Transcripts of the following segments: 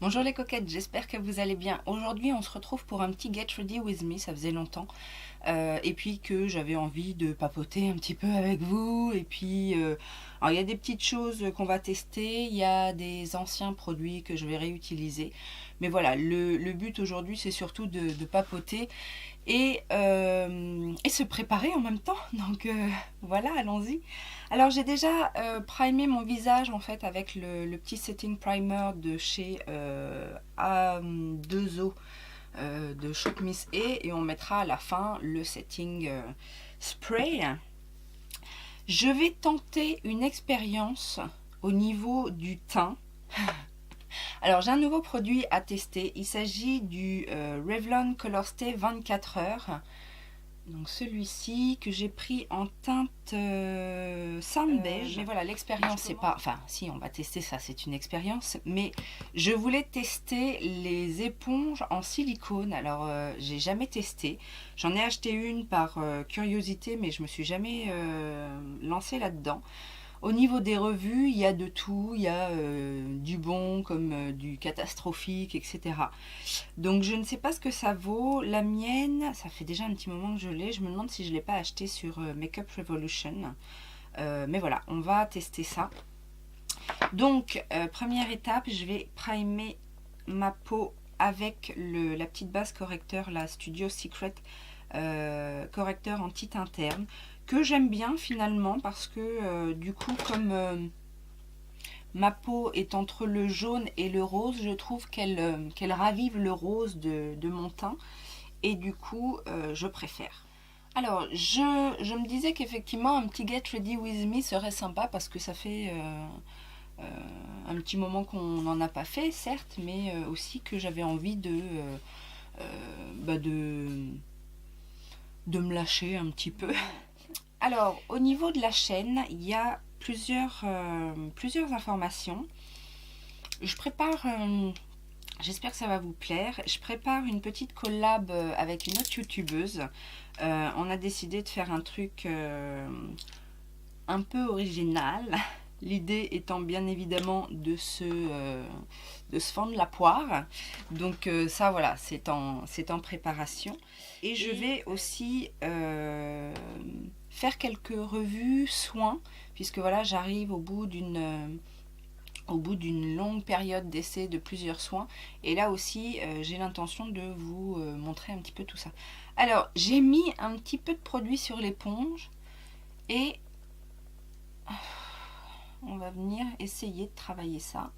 Bonjour les coquettes, j'espère que vous allez bien. Aujourd'hui on se retrouve pour un petit Get Ready With Me, ça faisait longtemps. Et puis que j'avais envie de papoter un petit peu avec vous. Et puis alors il y a des petites choses qu'on va tester, il y a des anciens produits que je vais réutiliser. Mais voilà, le but aujourd'hui c'est surtout de papoter et se préparer en même temps. Donc voilà, allons-y. Alors j'ai déjà primé mon visage en fait avec le petit setting primer de chez A2O de Shock Miss A, et on mettra à la fin le setting spray. Je vais tenter une expérience au niveau du teint. Alors j'ai un nouveau produit à tester, il s'agit du Revlon Color Stay 24 heures. Donc celui-ci que j'ai pris en teinte sand beige. Mais voilà, l'expérience c'est pas... Enfin si, on va tester ça, c'est une expérience. Mais je voulais tester les éponges en silicone. Alors j'ai jamais testé. J'en ai acheté une par curiosité, mais je me suis jamais lancée là-dedans. Au niveau des revues, il y a de tout, il y a du bon comme du catastrophique, etc. Donc je ne sais pas ce que ça vaut. La mienne, ça fait déjà un petit moment que je l'ai. Je me demande si je ne l'ai pas acheté sur Makeup Revolution. Mais voilà, on va tester ça. Donc, première étape, je vais primer ma peau avec la petite base correcteur, la Studio Secret correcteur anti-teint interne, que j'aime bien finalement parce que du coup comme ma peau est entre le jaune et le rose, je trouve qu'elle ravive le rose de mon teint, et du coup je préfère. Alors je me disais qu'effectivement un petit Get Ready With Me serait sympa parce que ça fait un petit moment qu'on n'en a pas fait, certes, mais aussi que j'avais envie de me lâcher un petit peu. Alors, au niveau de la chaîne, il y a plusieurs informations. Je prépare, j'espère que ça va vous plaire, je prépare une petite collab avec une autre youtubeuse. On a décidé de faire un truc un peu original. L'idée étant bien évidemment de se fendre la poire. Donc ça voilà, c'est en préparation. Et je vais aussi faire quelques revues soins, puisque voilà, j'arrive au bout d'une longue période d'essai de plusieurs soins, et là aussi j'ai l'intention de vous montrer un petit peu tout ça. Alors j'ai mis un petit peu de produit sur l'éponge et on va venir essayer de travailler ça.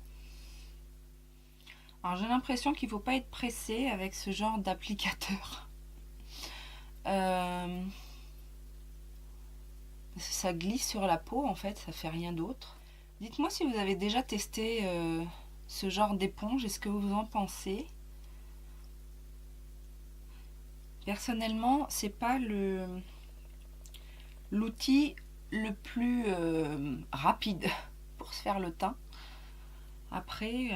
Alors j'ai l'impression qu'il ne faut pas être pressé avec ce genre d'applicateur. Ça glisse sur la peau en fait, ça fait rien d'autre. Dites-moi si vous avez déjà testé ce genre d'éponge, est-ce que vous en pensez? Personnellement, c'est pas l'outil le plus rapide pour se faire le teint. Après,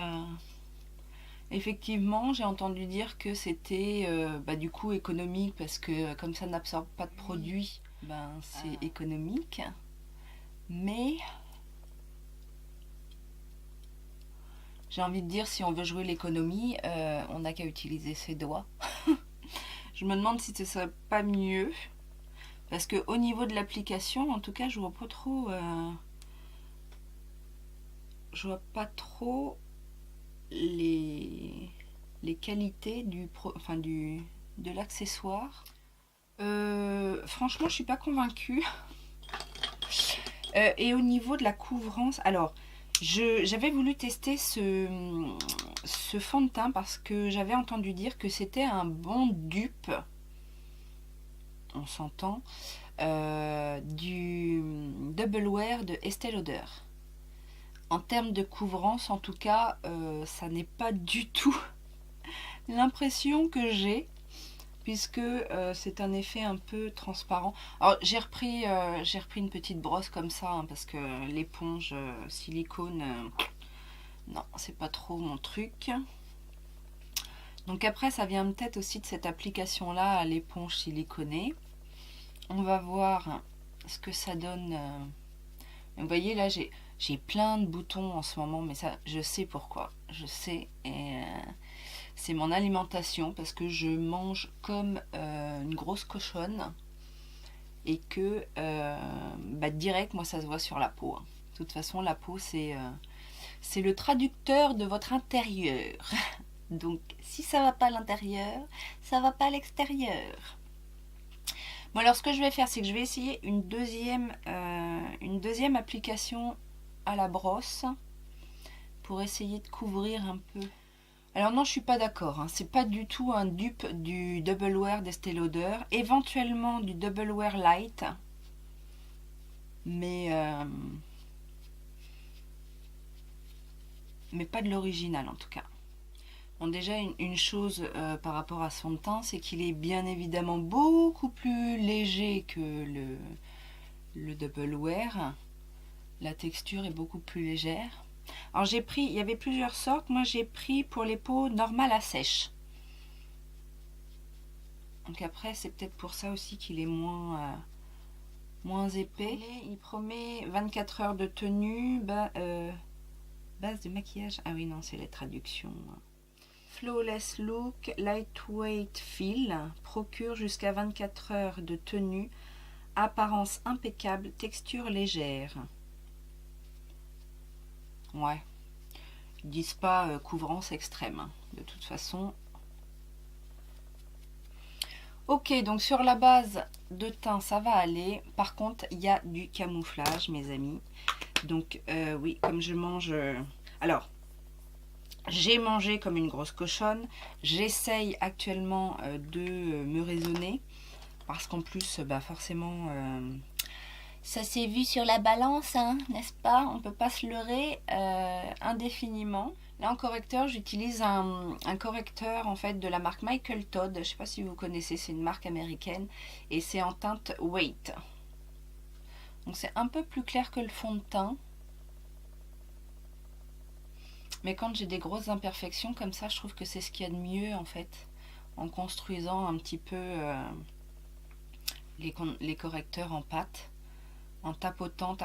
effectivement, j'ai entendu dire que c'était du coup économique parce que comme ça n'absorbe pas de produit, c'est économique. Mais j'ai envie de dire, si on veut jouer l'économie, on n'a qu'à utiliser ses doigts. Je me demande si ce serait pas mieux. Parce que au niveau de l'application, en tout cas, je vois pas trop les qualités de l'accessoire. Franchement, je suis pas convaincue. Et au niveau de la couvrance, alors j'avais voulu tester ce fond de teint parce que j'avais entendu dire que c'était un bon dupe, on s'entend, du Double Wear de Estée Lauder. En termes de couvrance, en tout cas, ça n'est pas du tout l'impression que j'ai, puisque c'est un effet un peu transparent. Alors j'ai repris une petite brosse comme ça, hein, parce que l'éponge silicone, non, c'est pas trop mon truc. Donc après, ça vient peut-être aussi de cette application là à l'éponge siliconée. On va voir ce que ça donne Vous voyez là, j'ai plein de boutons en ce moment, mais ça, je sais pourquoi. Je sais, et c'est mon alimentation, parce que je mange comme une grosse cochonne, et que direct, moi, ça se voit sur la peau. Hein. De toute façon, la peau, c'est le traducteur de votre intérieur. Donc, si ça va pas à l'intérieur, ça va pas à l'extérieur. Bon, alors ce que je vais faire, c'est que je vais essayer une deuxième application à la brosse pour essayer de couvrir un peu. Alors non, je suis pas d'accord. Hein. C'est pas du tout un dupe du Double Wear d'Estée Lauder. Éventuellement du Double Wear Light, mais pas de l'original en tout cas. Bon, déjà, une chose par rapport à son teint, c'est qu'il est bien évidemment beaucoup plus léger que le Double Wear. La texture est beaucoup plus légère. Alors j'ai pris, il y avait plusieurs sortes. Moi j'ai pris pour les peaux normales à sèche. Donc après, c'est peut-être pour ça aussi qu'il est moins épais. Il promet 24 heures de tenue, base de maquillage. Ah oui, non, c'est les traductions. Flawless Look, Lightweight Feel, procure jusqu'à 24 heures de tenue, apparence impeccable, texture légère. Ouais, ils disent pas couvrance extrême, hein, de toute façon. Ok, donc sur la base de teint, ça va aller. Par contre, il y a du camouflage, mes amis. Donc oui, comme je mange... Alors... J'ai mangé comme une grosse cochonne. J'essaye actuellement de me raisonner. Parce qu'en plus, forcément, ça s'est vu sur la balance, hein, n'est-ce pas? On ne peut pas se leurrer indéfiniment. Là, en correcteur, j'utilise un correcteur en fait de la marque Michael Todd. Je ne sais pas si vous connaissez, c'est une marque américaine. Et c'est en teinte Weight. Donc c'est un peu plus clair que le fond de teint. Mais quand j'ai des grosses imperfections comme ça, je trouve que c'est ce qu'il y a de mieux en fait, en construisant un petit peu les correcteurs en pâte, en tapotant,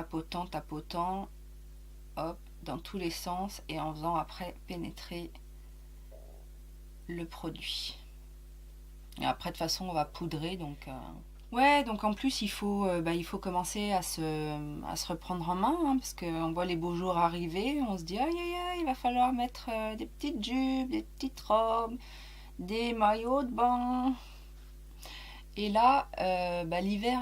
hop, dans tous les sens et en faisant après pénétrer le produit. Et après de toute façon on va poudrer donc... Ouais, donc en plus il faut commencer à se reprendre en main, hein, parce qu'on voit les beaux jours arriver, on se dit aïe aïe aïe, il va falloir mettre des petites jupes, des petites robes, des maillots de bain. Et là, l'hiver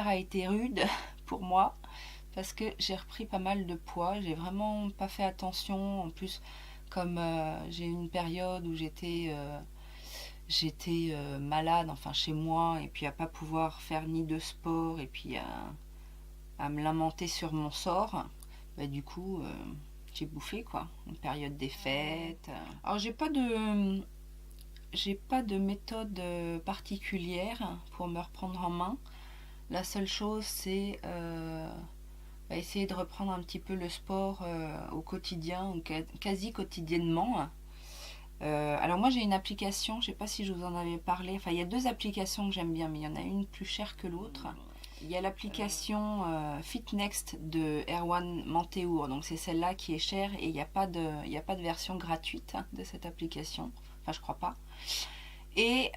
a été rude pour moi, parce que j'ai repris pas mal de poids, j'ai vraiment pas fait attention, en plus comme j'ai eu une période où j'étais malade, enfin chez moi, et puis à pas pouvoir faire ni de sport, et puis à me lamenter sur mon sort, du coup j'ai bouffé quoi, une période des fêtes. Alors j'ai pas de méthode particulière pour me reprendre en main. La seule chose c'est essayer de reprendre un petit peu le sport au quotidien, ou quasi quotidiennement. Alors moi j'ai une application, je sais pas si je vous en avais parlé, enfin il y a deux applications que j'aime bien, mais il y en a une plus chère que l'autre. Il y a l'application FitNext de Erwan Manteour, donc c'est celle-là qui est chère, et il n'y a pas de version gratuite de cette application, enfin je crois pas. Et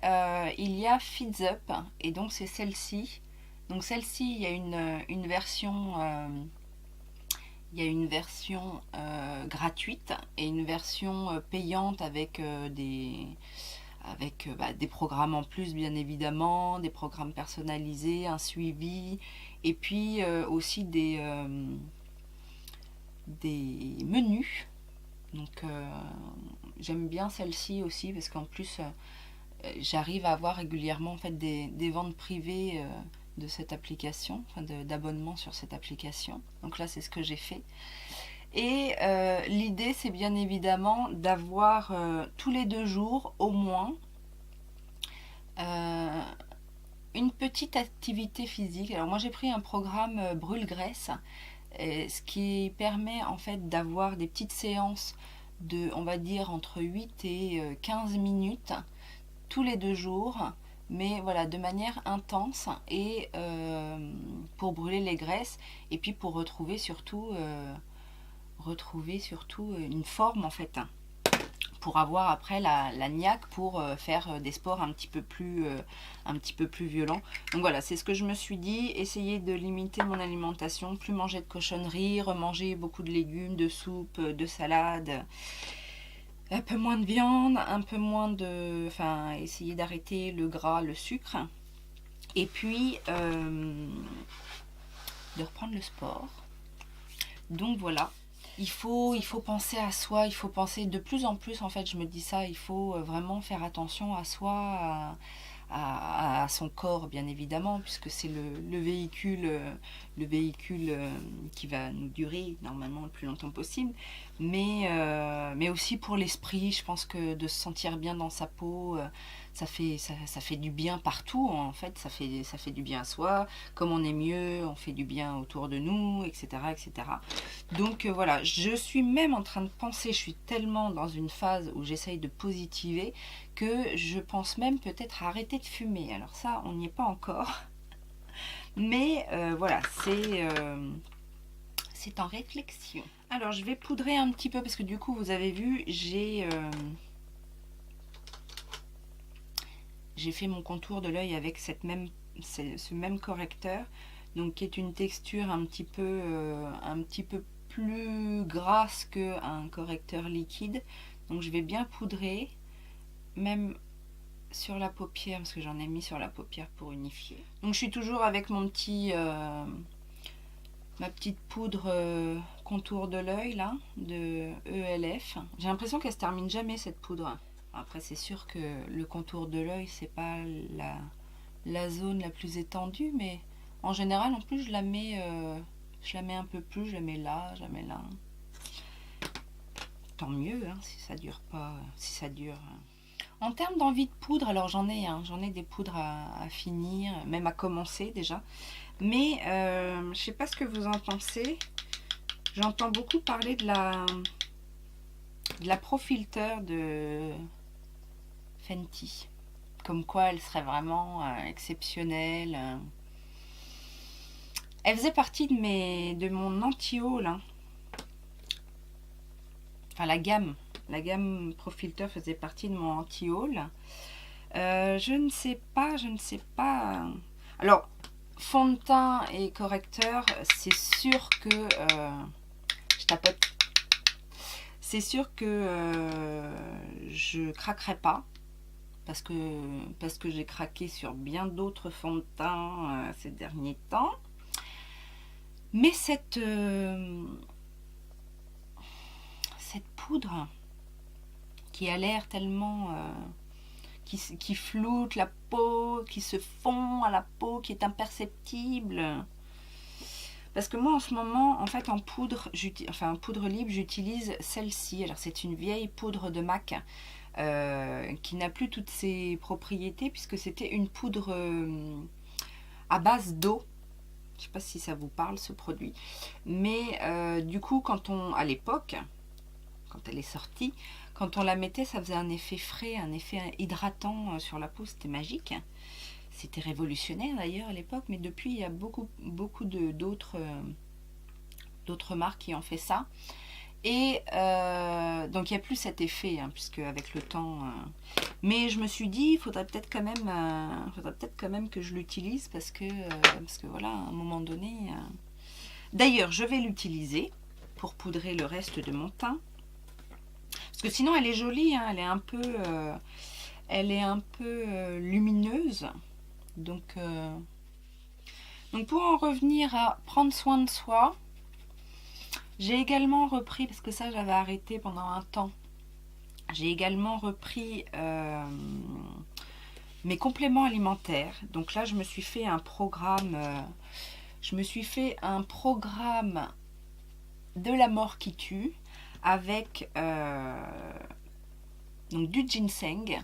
il y a FitZup, et donc c'est celle-ci. Donc celle-ci, il y a une version... il y a une version gratuite et une version payante avec des programmes en plus, bien évidemment, des programmes personnalisés, un suivi, et puis aussi des menus. Donc j'aime bien celle-ci aussi, parce qu'en plus j'arrive à avoir régulièrement en fait des ventes privées de cette application, enfin d'abonnement sur cette application. Donc là c'est ce que j'ai fait. Et l'idée c'est bien évidemment d'avoir tous les 2 jours au moins une petite activité physique. Alors moi j'ai pris un programme brûle-graisse, ce qui permet en fait d'avoir des petites séances de, on va dire, entre 8 et 15 minutes tous les 2 jours, mais voilà, de manière intense et pour brûler les graisses et puis pour retrouver surtout une forme en fait, pour avoir après la niaque pour faire des sports un petit peu plus violents. Donc voilà, c'est ce que je me suis dit, essayer de limiter mon alimentation, plus manger de cochonneries, remanger beaucoup de légumes, de soupe, de salade, un peu moins de viande, un peu moins de... Enfin, essayer d'arrêter le gras, le sucre. Et puis, de reprendre le sport. Donc voilà, il faut penser à soi, il faut penser de plus en plus, en fait, je me dis ça, il faut vraiment faire attention à soi, à son corps, bien évidemment, puisque c'est le véhicule qui va nous durer normalement le plus longtemps possible, mais aussi pour l'esprit. Je pense que de se sentir bien dans sa peau, ça fait du bien partout, en fait, ça fait du bien à soi. Comme on est mieux, on fait du bien autour de nous, etc. etc. Donc voilà, je suis même en train de penser, je suis tellement dans une phase où j'essaye de positiver, que je pense même peut-être arrêter de fumer. Alors ça, on n'y est pas encore. Mais voilà, c'est en réflexion. Alors je vais poudrer un petit peu parce que du coup, vous avez vu, j'ai fait mon contour de l'œil avec ce même correcteur, donc qui est une texture un petit peu plus grasse qu'un correcteur liquide. Donc je vais bien poudrer, même sur la paupière, parce que j'en ai mis sur la paupière pour unifier. Donc je suis toujours avec ma petite poudre contour de l'œil là, de ELF. J'ai l'impression qu'elle se termine jamais, cette poudre. Après c'est sûr que le contour de l'œil, c'est pas la zone la plus étendue, mais en général en plus je la mets un peu plus, je la mets là, je la mets là. Tant mieux hein, si ça dure pas, si ça dure. En termes d'envie de poudre, alors j'en ai des poudres à finir, même à commencer déjà. Mais je sais pas ce que vous en pensez. J'entends beaucoup parler de la Pro Filter de Fenty. Comme quoi elle serait vraiment exceptionnelle. Elle faisait partie de mon anti-haul. Hein. Enfin la gamme Pro Filter faisait partie de mon anti-haul. Je ne sais pas. Alors, fond de teint et correcteur, c'est sûr que je tapote. C'est sûr que je craquerai pas parce que j'ai craqué sur bien d'autres fonds de teint ces derniers temps. Mais cette poudre qui a l'air tellement qui floute la peau, qui se fond à la peau, qui est imperceptible. Parce que moi en ce moment, en fait en poudre, poudre libre, j'utilise celle-ci. Alors c'est une vieille poudre de MAC qui n'a plus toutes ses propriétés puisque c'était une poudre à base d'eau. Je ne sais pas si ça vous parle ce produit. Mais du coup, à l'époque, quand elle est sortie, quand on la mettait, ça faisait un effet frais, un effet hydratant sur la peau, c'était magique. C'était révolutionnaire d'ailleurs à l'époque, mais depuis il y a beaucoup d'autres marques qui ont fait ça. Et donc il n'y a plus cet effet, hein, puisque avec le temps... Mais je me suis dit, il faudrait peut-être quand même que je l'utilise, parce que voilà, à un moment donné... D'ailleurs, je vais l'utiliser pour poudrer le reste de mon teint. Parce que sinon elle est jolie, hein, elle est un peu lumineuse. Donc pour en revenir à prendre soin de soi, j'ai également repris, parce que ça j'avais arrêté pendant un temps, j'ai également repris mes compléments alimentaires. Donc là je me suis fait un programme, de la mort qui tue, avec donc du ginseng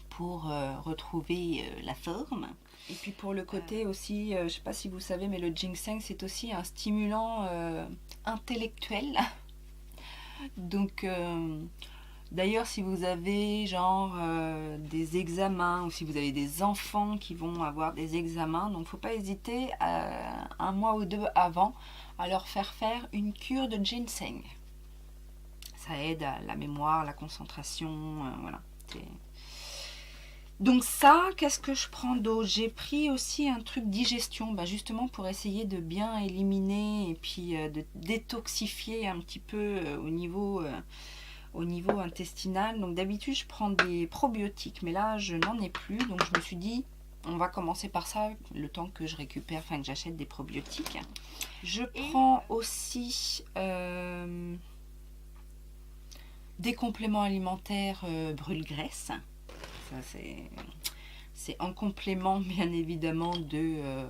pour retrouver la forme. Et puis pour le côté aussi, je ne sais pas si vous savez, mais le ginseng c'est aussi un stimulant intellectuel. Donc D'ailleurs, si vous avez genre des examens ou si vous avez des enfants qui vont avoir des examens, donc faut pas hésiter un mois ou deux avant à leur faire une cure de ginseng. Ça aide à la mémoire, la concentration, voilà. Donc ça, qu'est-ce que je prends d'autre? J'ai pris aussi un truc digestion, justement pour essayer de bien éliminer et puis de détoxifier un petit peu au niveau intestinal. Donc d'habitude je prends des probiotiques, mais là je n'en ai plus, donc je me suis dit on va commencer par ça le temps que je récupère, enfin que j'achète des probiotiques. Je prends aussi des compléments alimentaires brûle-graisse. Ça c'est en complément bien évidemment de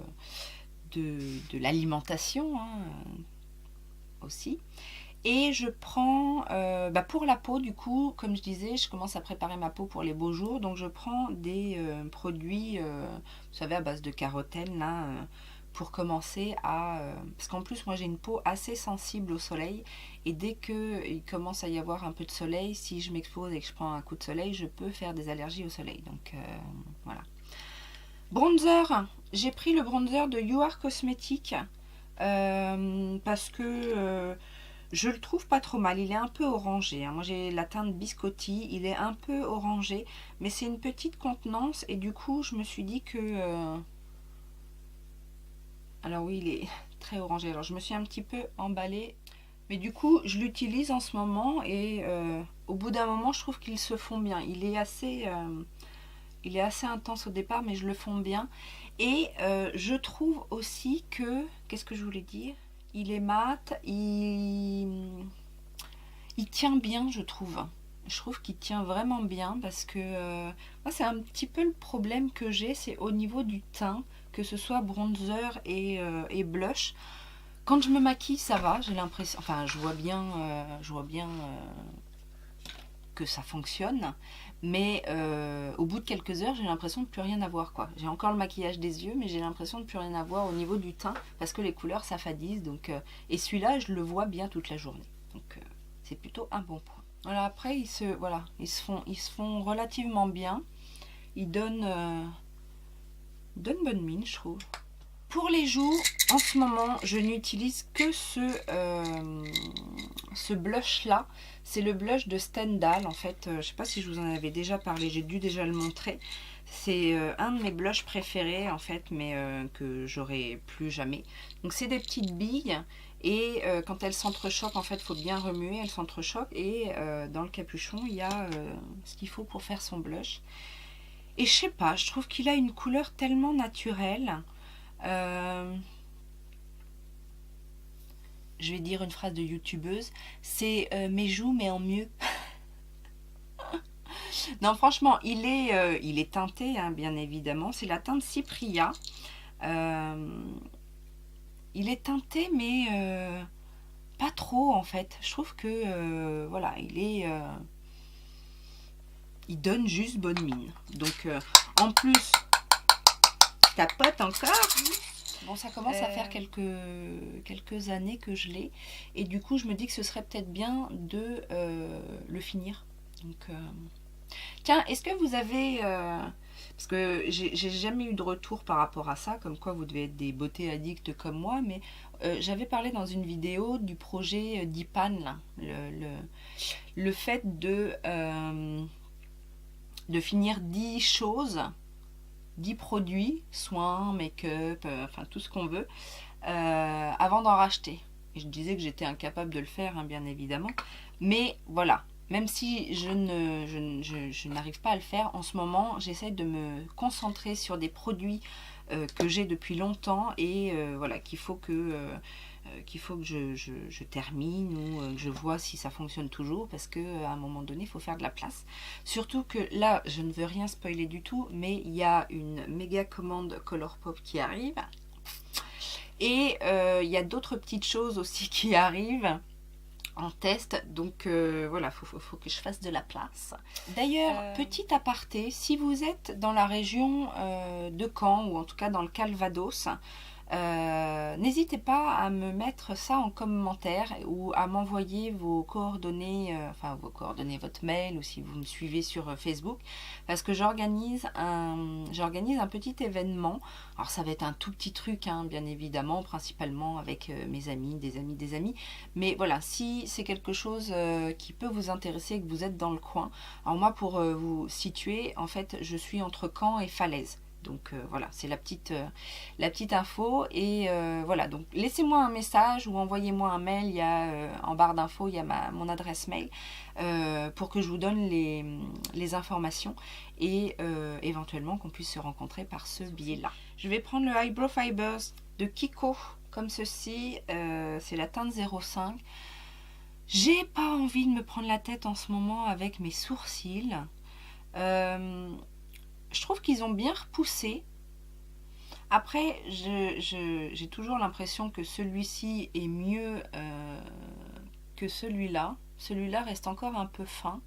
l'alimentation aussi. Et je prends, pour la peau du coup, comme je disais, je commence à préparer ma peau pour les beaux jours. Donc je prends des produits, vous savez, à base de carotène, là, pour commencer à... parce qu'en plus, moi j'ai une peau assez sensible au soleil. Et dès qu'il commence à y avoir un peu de soleil, si je m'expose et que je prends un coup de soleil, je peux faire des allergies au soleil. Donc voilà. Bronzer, j'ai pris le bronzer de You Are Cosmetics parce que... je le trouve pas trop mal, il est un peu orangé. Moi j'ai la teinte biscotti, il est un peu orangé, mais c'est une petite contenance et du coup je me suis dit que... Alors oui, il est très orangé, alors je me suis un petit peu emballée. Mais du coup je l'utilise en ce moment et au bout d'un moment je trouve qu'il se fond bien. Il est assez intense au départ mais je le fonds bien. Et je trouve aussi que... Qu'est-ce que je voulais dire ? Il est mat, il tient bien, je trouve. Je trouve qu'il tient vraiment bien parce que moi, c'est un petit peu le problème que j'ai, c'est au niveau du teint, que ce soit bronzer et blush. Quand je me maquille, ça va, j'ai l'impression, enfin, je vois bien que ça fonctionne, mais au bout de quelques heures j'ai l'impression de plus rien avoir quoi. J'ai encore le maquillage des yeux mais j'ai l'impression de plus rien avoir au niveau du teint parce que les couleurs s'affadissent, donc et celui-là je le vois bien toute la journée, donc c'est plutôt un bon point. Voilà, après ils se font relativement bien, ils donnent bonne mine je trouve. Pour les joues, en ce moment, je n'utilise que ce blush-là. C'est le blush de Stendhal, en fait. Je ne sais pas si je vous en avais déjà parlé, j'ai dû déjà le montrer. C'est un de mes blushs préférés, en fait, mais que j'aurai plus jamais. Donc, c'est des petites billes. Et quand elles s'entrechoquent, en fait, il faut bien remuer, elles s'entrechoquent. Et dans le capuchon, il y a ce qu'il faut pour faire son blush. Et je sais pas, je trouve qu'il a une couleur tellement naturelle. Je vais dire une phrase de youtubeuse, c'est mes joues mais en mieux. Non franchement il est teinté bien évidemment, c'est la teinte Cypria. Il est teinté mais pas trop en fait. Je trouve que voilà, il donne juste bonne mine. Donc en plus tapote encore. Bon, ça commence à faire quelques années que je l'ai. Et du coup, je me dis que ce serait peut-être bien de le finir. Donc, tiens, est-ce que vous avez... parce que j'ai jamais eu de retour par rapport à ça, comme quoi vous devez être des beautés addicts comme moi, mais j'avais parlé dans une vidéo du projet d'Ipan, là, le fait de finir 10 choses, 10 produits, soins, make-up, enfin tout ce qu'on veut, avant d'en racheter. Et je disais que j'étais incapable de le faire, bien évidemment. Mais voilà, même si je n'arrive pas à le faire, en ce moment, j'essaie de me concentrer sur des produits que j'ai depuis longtemps et voilà, qu'il faut que je termine ou que je vois si ça fonctionne toujours, parce qu'à un moment donné il faut faire de la place, surtout que là je ne veux rien spoiler du tout, mais il y a une méga commande Colourpop qui arrive et il y a d'autres petites choses aussi qui arrivent en test, donc voilà, faut que je fasse de la place. D'ailleurs, petit aparté, si vous êtes dans la région de Caen ou en tout cas dans le Calvados, n'hésitez pas à me mettre ça en commentaire ou à m'envoyer vos coordonnées, enfin vos coordonnées, votre mail, ou si vous me suivez sur Facebook, parce que j'organise un petit événement. Alors ça va être un tout petit truc, hein, bien évidemment, principalement avec mes amis, des amis. Mais voilà, si c'est quelque chose qui peut vous intéresser, que vous êtes dans le coin. Alors moi, pour vous situer, en fait, je suis entre Caen et Falaise. Donc voilà, c'est la petite info. Et voilà, donc laissez-moi un message ou envoyez-moi un mail. Il y a en barre d'infos, il y a mon adresse mail pour que je vous donne les informations et éventuellement qu'on puisse se rencontrer par ce biais-là. Je vais prendre le Eyebrow Fibers de Kiko comme ceci. C'est la teinte 05. J'ai pas envie de me prendre la tête en ce moment avec mes sourcils. Je trouve qu'ils ont bien repoussé. Après, j'ai toujours l'impression que celui-ci est mieux que celui-là. Celui-là reste encore un peu fin.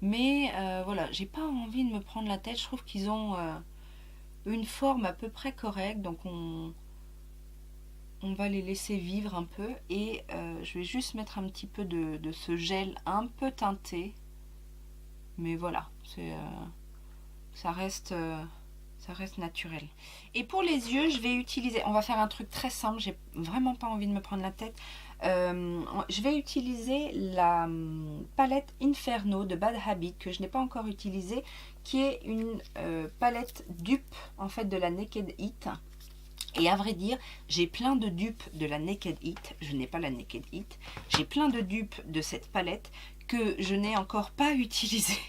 Mais voilà, j'ai pas envie de me prendre la tête. Je trouve qu'ils ont une forme à peu près correcte. Donc on va les laisser vivre un peu. Et je vais juste mettre un petit peu de ce gel un peu teinté. Mais voilà, ça reste naturel. Et pour les yeux, je vais utiliser, on va faire un truc très simple, j'ai vraiment pas envie de me prendre la tête. Je vais utiliser la palette Inferno de Bad Habit, que je n'ai pas encore utilisée, qui est une palette dupe en fait de la Naked Heat. Et à vrai dire, j'ai plein de dupes de la Naked Heat, je n'ai pas la Naked Heat, j'ai plein de dupes de cette palette que je n'ai encore pas utilisée.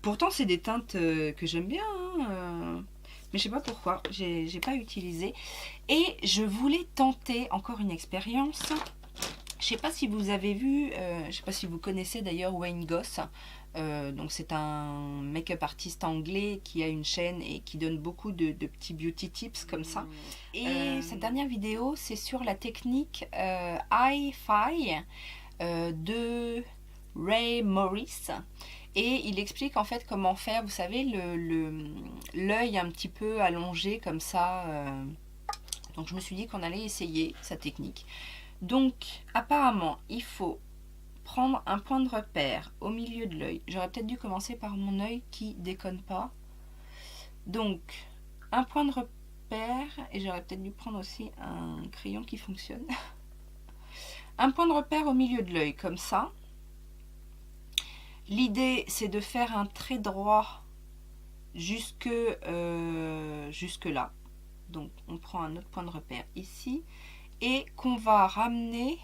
Pourtant, c'est des teintes que j'aime bien, hein, mais je sais pas pourquoi, j'ai pas utilisé. Et je voulais tenter encore une expérience. Je sais pas si vous avez vu, je sais pas si vous connaissez d'ailleurs Wayne Goss. Donc c'est un make-up artiste anglais qui a une chaîne et qui donne beaucoup de petits beauty tips comme ça. Et cette dernière vidéo, c'est sur la technique Hi-Fi de Ray Morris. Et il explique en fait comment faire, vous savez, l'œil un petit peu allongé comme ça. Donc je me suis dit qu'on allait essayer sa technique. Donc apparemment, il faut prendre un point de repère au milieu de l'œil. J'aurais peut-être dû commencer par mon œil qui déconne pas. Donc un point de repère, et j'aurais peut-être dû prendre aussi un crayon qui fonctionne. Un point de repère au milieu de l'œil comme ça. L'idée, c'est de faire un trait droit jusque là. Donc, on prend un autre point de repère ici. Et qu'on va ramener,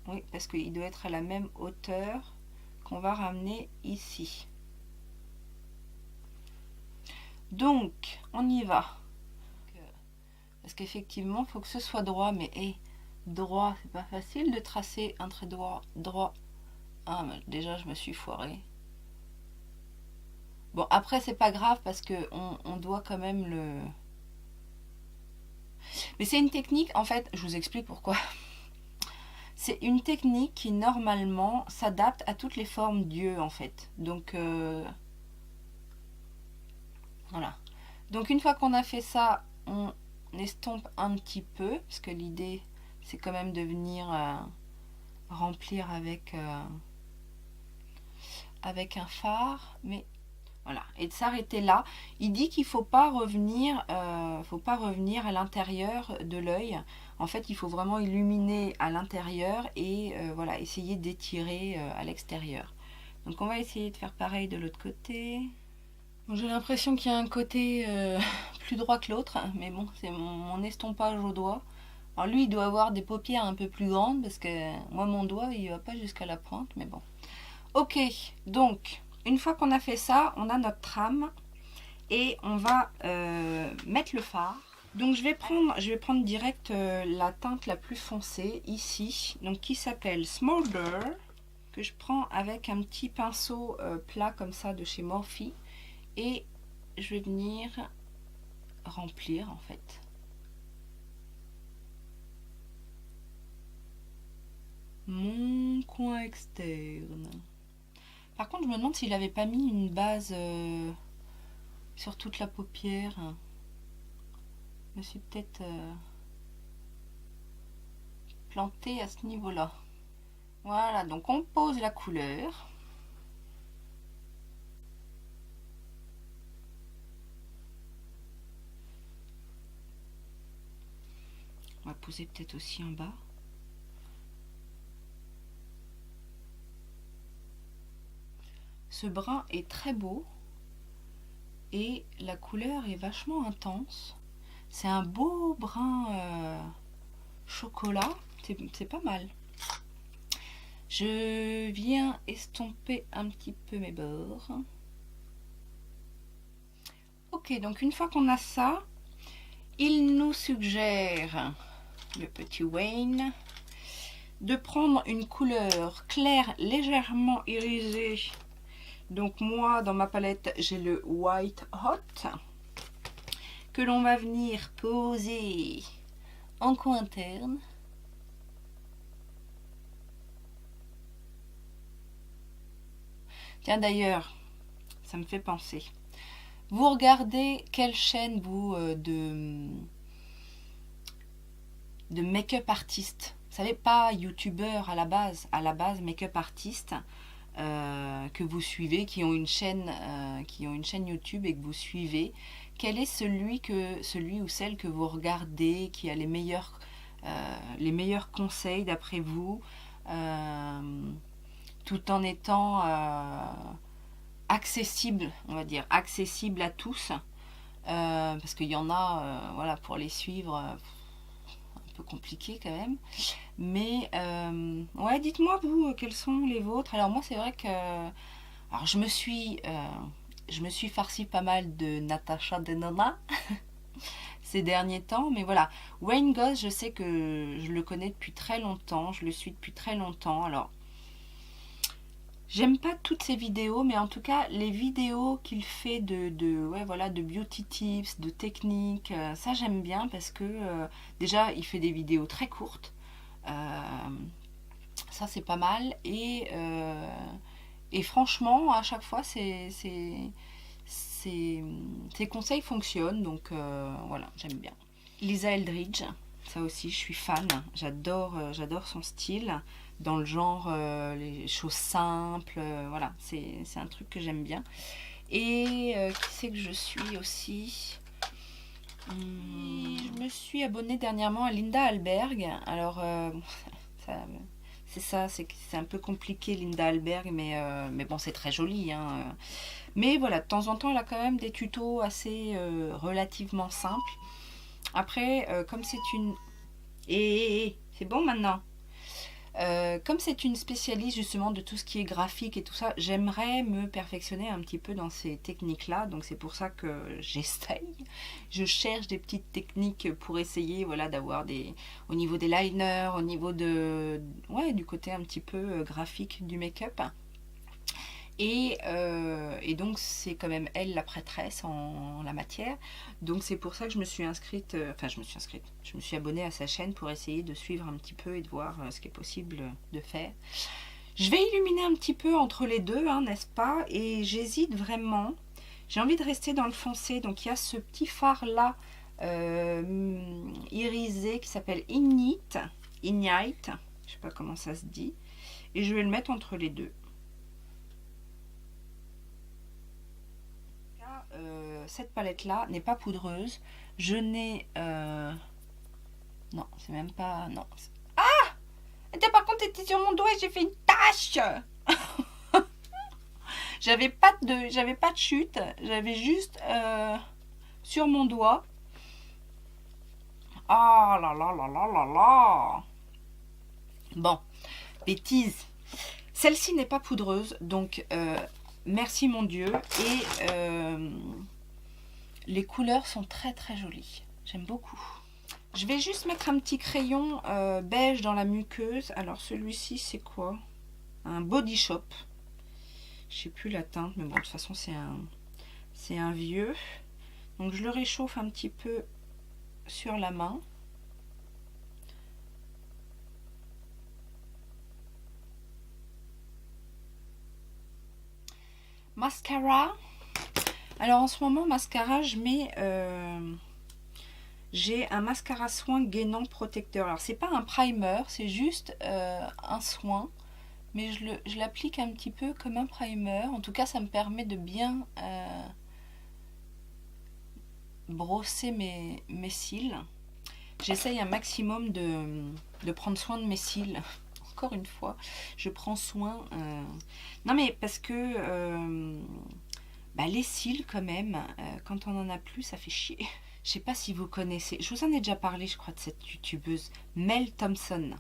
oui, parce qu'il doit être à la même hauteur, qu'on va ramener ici. Donc, on y va. Parce qu'effectivement, il faut que ce soit droit. Mais droit, c'est pas facile de tracer un trait droit. Ah, mais déjà, je me suis foirée. Bon, après, c'est pas grave parce que on doit quand même le... Mais c'est une technique, en fait, je vous explique pourquoi. C'est une technique qui, normalement, s'adapte à toutes les formes d'yeux, en fait. Donc, voilà. Donc, une fois qu'on a fait ça, on estompe un petit peu. Parce que l'idée, c'est quand même de venir remplir avec un fard. Mais... voilà, et de s'arrêter là. Il dit qu'il ne faut pas revenir à l'intérieur de l'œil. En fait, il faut vraiment illuminer à l'intérieur et voilà, essayer d'étirer à l'extérieur. Donc on va essayer de faire pareil de l'autre côté. Bon, j'ai l'impression qu'il y a un côté plus droit que l'autre, mais bon, c'est mon estompage au doigt. Alors lui, il doit avoir des paupières un peu plus grandes parce que moi, mon doigt, il ne va pas jusqu'à la pointe, mais bon. Ok, donc... une fois qu'on a fait ça, on a notre trame et on va mettre le fard. Donc je vais prendre direct la teinte la plus foncée ici, donc qui s'appelle Smolder, que je prends avec un petit pinceau plat comme ça de chez Morphe, et je vais venir remplir en fait. Mon coin externe. Par contre, je me demande s'il n'avait pas mis une base sur toute la paupière. Je me suis peut-être planter à ce niveau-là. Voilà, donc on pose la couleur. On va poser peut-être aussi en bas. Ce brun est très beau et la couleur est vachement intense. C'est un beau brun chocolat, c'est pas mal. Je viens estomper un petit peu mes bords. Ok, donc une fois qu'on a ça, il nous suggère, le petit Wayne, de prendre une couleur claire légèrement irisée. Donc moi, dans ma palette, j'ai le White Hot, que l'on va venir poser en coin interne. Tiens, d'ailleurs, ça me fait penser. Vous regardez quelle chaîne vous de make-up artiste. Vous savez, pas youtubeur à la base make-up artiste que vous suivez, qui ont une chaîne YouTube et que vous suivez. Quel est celui ou celle que vous regardez, qui a les meilleurs conseils d'après vous, tout en étant accessible, on va dire, accessible à tous, parce qu'il y en a, voilà, pour les suivre, un peu compliqué quand même. Mais ouais, dites-moi vous, quels sont les vôtres. Alors moi, c'est vrai que, alors je me suis farci pas mal de Natasha Denona ces derniers temps, mais voilà, Wayne Goss, je sais que je le connais depuis très longtemps, je le suis depuis très longtemps. Alors j'aime pas toutes ses vidéos, mais en tout cas les vidéos qu'il fait ouais, voilà, de beauty tips, de techniques, ça j'aime bien parce que déjà il fait des vidéos très courtes, ça c'est pas mal, et franchement à chaque fois ses conseils fonctionnent, donc voilà, j'aime bien. Lisa Eldridge, ça aussi je suis fan, j'adore son style, dans le genre les choses simples, voilà, c'est un truc que j'aime bien. Et qui c'est que je suis aussi, je me suis abonnée dernièrement à Linda Alberg. Alors c'est un peu compliqué, Linda Alberg, mais bon, c'est très joli, hein. Mais voilà, de temps en temps elle a quand même des tutos assez relativement simples. Après, comme c'est une... c'est bon maintenant. Comme c'est une spécialiste justement de tout ce qui est graphique et tout ça, j'aimerais me perfectionner un petit peu dans ces techniques-là. Donc c'est pour ça que j'essaye. Je cherche des petites techniques pour essayer, voilà, d'avoir des... au niveau des liners, au niveau de... ouais, du côté un petit peu graphique du make-up. Et donc c'est quand même elle la prêtresse en la matière. Donc c'est pour ça que je me suis inscrite, je me suis abonnée à sa chaîne pour essayer de suivre un petit peu et de voir ce qui est possible de faire. Je vais illuminer un petit peu entre les deux, hein, n'est-ce pas? Et j'hésite vraiment. J'ai envie de rester dans le foncé. Donc il y a ce petit fard là irisé qui s'appelle Ignite. Je sais pas comment ça se dit. Et je vais le mettre entre les deux. Cette palette là n'est pas poudreuse. Je n'ai non, c'est même pas, non. Ah, par contre était sur mon doigt et j'ai fait une tache. j'avais pas de chute, j'avais juste sur mon doigt. Ah là là là là là là. Bon, bêtise. Celle-ci n'est pas poudreuse, donc merci mon Dieu. Et les couleurs sont très très jolies. J'aime beaucoup. Je vais juste mettre un petit crayon beige dans la muqueuse. Alors celui-ci c'est quoi? Un Body Shop. Je sais plus la teinte, mais bon, de toute façon c'est un vieux. Donc je le réchauffe un petit peu sur la main. Mascara. Alors en ce moment, mascara, je mets j'ai un mascara soin gainant protecteur. Alors c'est pas un primer, c'est juste un soin, mais je l'applique un petit peu comme un primer. En tout cas, ça me permet de bien brosser mes cils. J'essaye un maximum de prendre soin de mes cils. Encore une fois, je prends soin. Non mais parce que les cils quand même, quand on en a plus, ça fait chier. Je sais pas si vous connaissez. Je vous en ai déjà parlé, je crois, de cette youtubeuse Mel Thompson.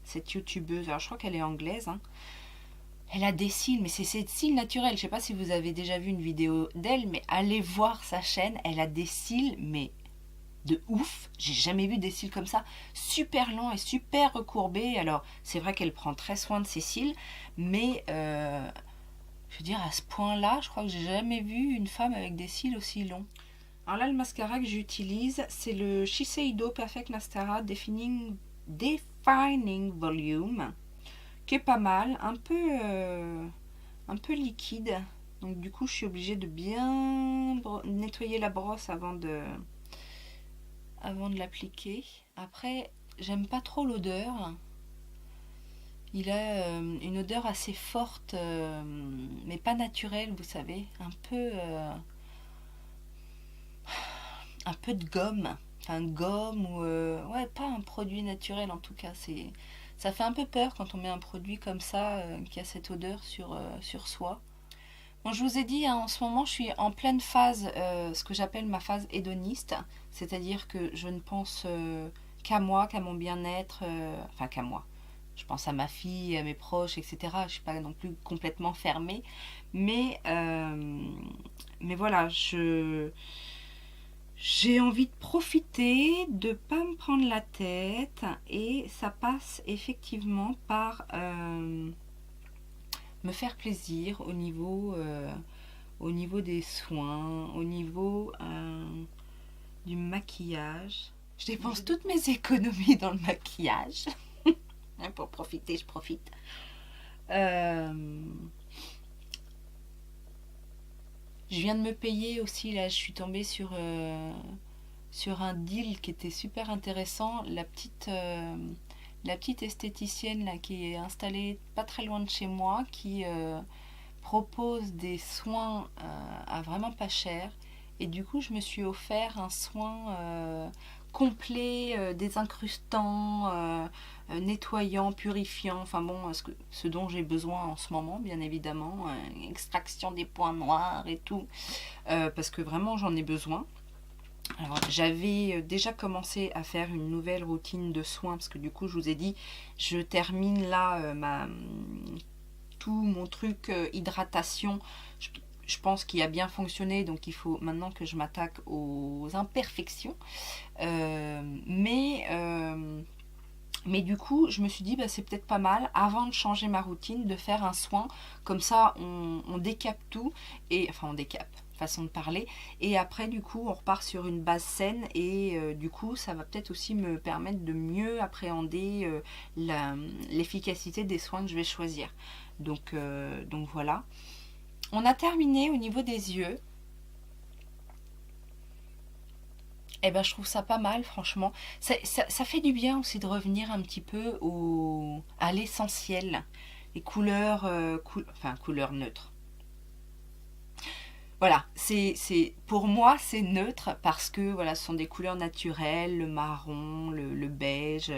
Cette youtubeuse, alors je crois qu'elle est anglaise. Hein. Elle a des cils, mais c'est des cils naturels. Je sais pas si vous avez déjà vu une vidéo d'elle, mais allez voir sa chaîne. Elle a des cils, mais de ouf. J'ai jamais vu des cils comme ça, super longs et super recourbés. Alors, c'est vrai qu'elle prend très soin de ses cils, mais je veux dire, à ce point-là, je crois que j'ai jamais vu une femme avec des cils aussi longs. Alors là, le mascara que j'utilise, c'est le Shiseido Perfect Mascara Defining Volume, qui est pas mal, un peu liquide. Donc du coup, je suis obligée de bien nettoyer la brosse avant de l'appliquer. Après, j'aime pas trop l'odeur. Il a une odeur assez forte, mais pas naturelle, vous savez, un peu de gomme, enfin gomme ou ouais, pas un produit naturel en tout cas. Ça fait un peu peur quand on met un produit comme ça qui a cette odeur sur soi. Bon, je vous ai dit, hein, en ce moment, je suis en pleine phase, ce que j'appelle ma phase hédoniste, c'est-à-dire que je ne pense qu'à moi, qu'à mon bien-être, enfin qu'à moi. Je pense à ma fille, à mes proches, etc. Je ne suis pas non plus complètement fermée, mais, mais voilà, j'ai envie de profiter, de ne pas me prendre la tête, et ça passe effectivement par me faire plaisir au niveau des soins, au niveau du maquillage. Je dépense toutes mes économies dans le maquillage. Pour profiter, je profite. Je viens de me payer aussi, là, je suis tombée sur un deal qui était super intéressant. La petite esthéticienne là, qui est installée pas très loin de chez moi, qui propose des soins à vraiment pas cher. Et du coup, je me suis offert un soin complet, désincrustant, nettoyant, purifiant, enfin bon, ce dont j'ai besoin en ce moment, bien évidemment, extraction des points noirs et tout, parce que vraiment j'en ai besoin. Alors, j'avais déjà commencé à faire une nouvelle routine de soins, parce que du coup, je vous ai dit, je termine là tout mon truc hydratation. Je pense qu'il a bien fonctionné, donc il faut maintenant que je m'attaque aux imperfections. Mais du coup, je me suis dit, c'est peut-être pas mal, avant de changer ma routine, de faire un soin. Comme ça, on décape tout. Enfin, on décape, façon de parler. Et après, du coup, on repart sur une base saine. Et du coup, ça va peut-être aussi me permettre de mieux appréhender l'efficacité des soins que je vais choisir. Donc voilà. On a terminé au niveau des yeux. Eh ben, je trouve ça pas mal, franchement. Ça fait du bien aussi de revenir un petit peu à l'essentiel. Les couleurs, enfin, couleurs neutres. Voilà, pour moi, c'est neutre parce que voilà, ce sont des couleurs naturelles, le marron, le beige.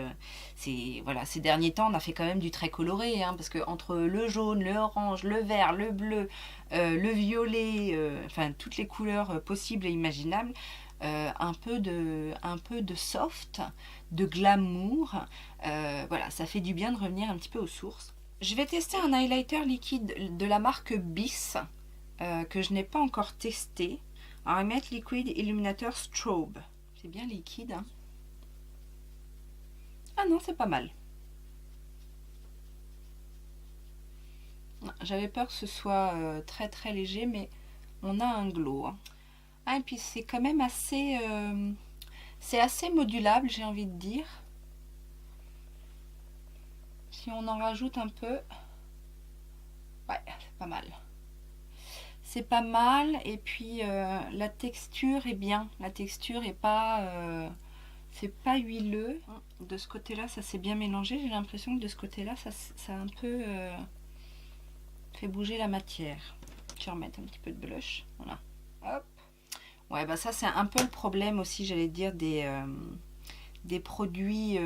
Voilà, ces derniers temps, on a fait quand même du très coloré, hein, parce que entre le jaune, le orange, le vert, le bleu, le violet, enfin toutes les couleurs possibles et imaginables, un peu de soft, de glamour. Voilà, ça fait du bien de revenir un petit peu aux sources. Je vais tester un highlighter liquide de la marque Bis, que je n'ai pas encore testé. Alors, ils mettent Liquid Illuminator Strobe. C'est bien liquide. Hein. Ah non, c'est pas mal. J'avais peur que ce soit très très léger, mais on a un glow. Hein. Ah, et puis c'est quand même assez... c'est assez modulable, j'ai envie de dire. Si on en rajoute un peu... Ouais, c'est pas mal. C'est pas mal, et puis la texture est bien. La texture est pas C'est pas huileux. De ce côté-là, ça s'est bien mélangé. J'ai l'impression que de ce côté-là, ça a un peu fait bouger la matière. Je vais remettre un petit peu de blush. Voilà. Hop. Ouais, bah ça, c'est un peu le problème aussi, j'allais dire, des produits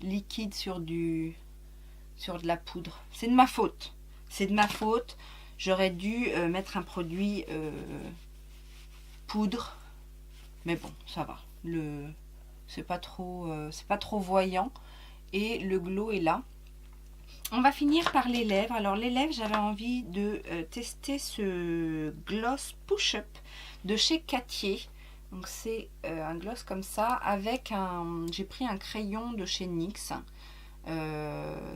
liquides sur de la poudre. C'est de ma faute. C'est de ma faute. J'aurais dû mettre un produit poudre. Mais bon, ça va. C'est pas trop voyant. Et le glow est là. On va finir par les lèvres. Alors les lèvres, j'avais envie de tester ce gloss push-up de chez Cartier. Donc c'est un gloss comme ça avec j'ai pris un crayon de chez NYX.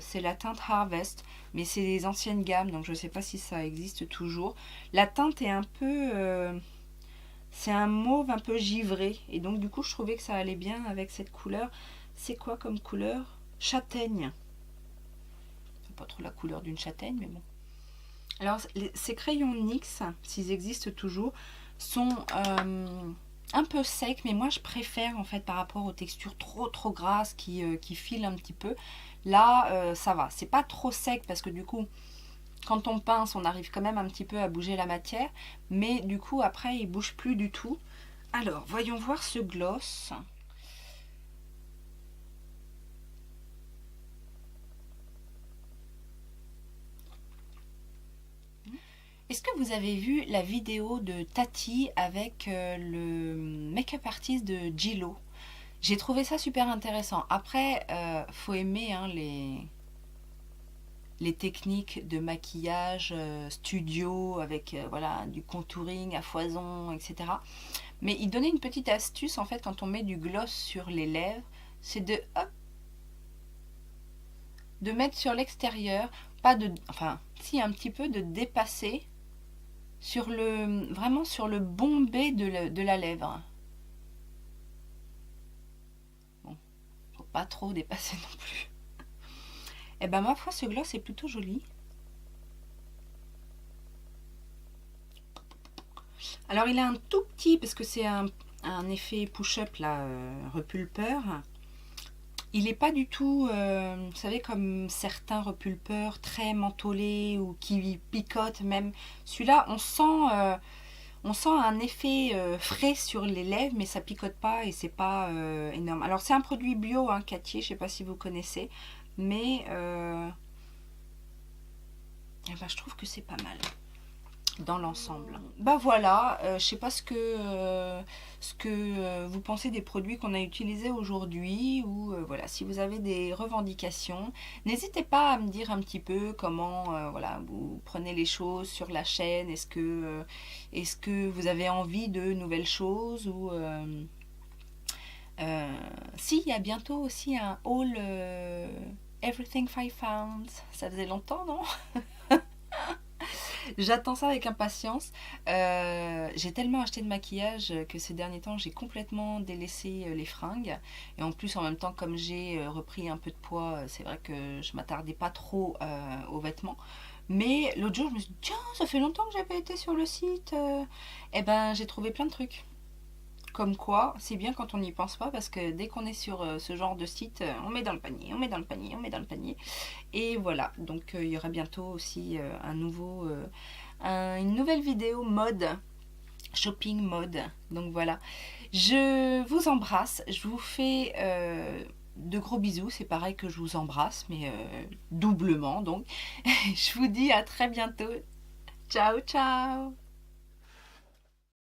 C'est la teinte Harvest, mais c'est les anciennes gammes, donc je ne sais pas si ça existe toujours. La teinte est un peu... c'est un mauve un peu givré, et donc du coup je trouvais que ça allait bien avec cette couleur. C'est quoi comme couleur? Châtaigne. Pas trop la couleur d'une châtaigne, mais bon. Alors ces crayons NYX, s'ils existent toujours, sont un peu secs, mais moi je préfère en fait par rapport aux textures trop grasses qui filent un petit peu. Là ça va, c'est pas trop sec parce que du coup quand on pince on arrive quand même un petit peu à bouger la matière, mais du coup après il bouge plus du tout. Alors voyons voir ce gloss. Est-ce que vous avez vu la vidéo de Tati avec le make-up artist de Gillo? J'ai trouvé ça super intéressant. Après, faut aimer hein, les techniques de maquillage studio avec voilà, du contouring à foison, etc. Mais il donnait une petite astuce en fait quand on met du gloss sur les lèvres, c'est de mettre sur l'extérieur, pas de, enfin si un petit peu de dépasser sur vraiment sur le bombé de la lèvre. Bon, faut pas trop dépasser non plus. Et ben ma foi, ce gloss est plutôt joli. Alors il est un tout petit, parce que c'est un effet push-up là, repulpeur. Il n'est pas du tout, vous savez, comme certains repulpeurs très mentholés ou qui picotent même. Celui-là, on sent un effet frais sur les lèvres, mais ça picote pas et c'est pas énorme. Alors c'est un produit bio, hein, Cartier, je sais pas si vous connaissez, mais eh ben, je trouve que c'est pas mal dans l'ensemble. Bah voilà, je sais pas ce que vous pensez des produits qu'on a utilisés aujourd'hui, ou voilà, si vous avez des revendications, n'hésitez pas à me dire un petit peu comment voilà, vous prenez les choses sur la chaîne. Est-ce que vous avez envie de nouvelles choses, ou si, il y a bientôt aussi un haul Everything 5 Pounds, ça faisait longtemps, non? J'attends ça avec impatience. J'ai tellement acheté de maquillage que ces derniers temps j'ai complètement délaissé les fringues. Et en plus en même temps, comme j'ai repris un peu de poids, c'est vrai que je m'attardais pas trop aux vêtements. Mais l'autre jour je me suis dit, tiens, ça fait longtemps que j'avais été sur le site. Et ben j'ai trouvé plein de trucs. Comme quoi, c'est bien quand on n'y pense pas, parce que dès qu'on est sur ce genre de site, on met dans le panier, on met dans le panier, on met dans le panier. Et voilà, donc il y aura bientôt aussi une nouvelle vidéo mode, shopping mode. Donc voilà, je vous embrasse, je vous fais de gros bisous. C'est pareil que je vous embrasse, mais doublement. Donc je vous dis à très bientôt. Ciao, ciao!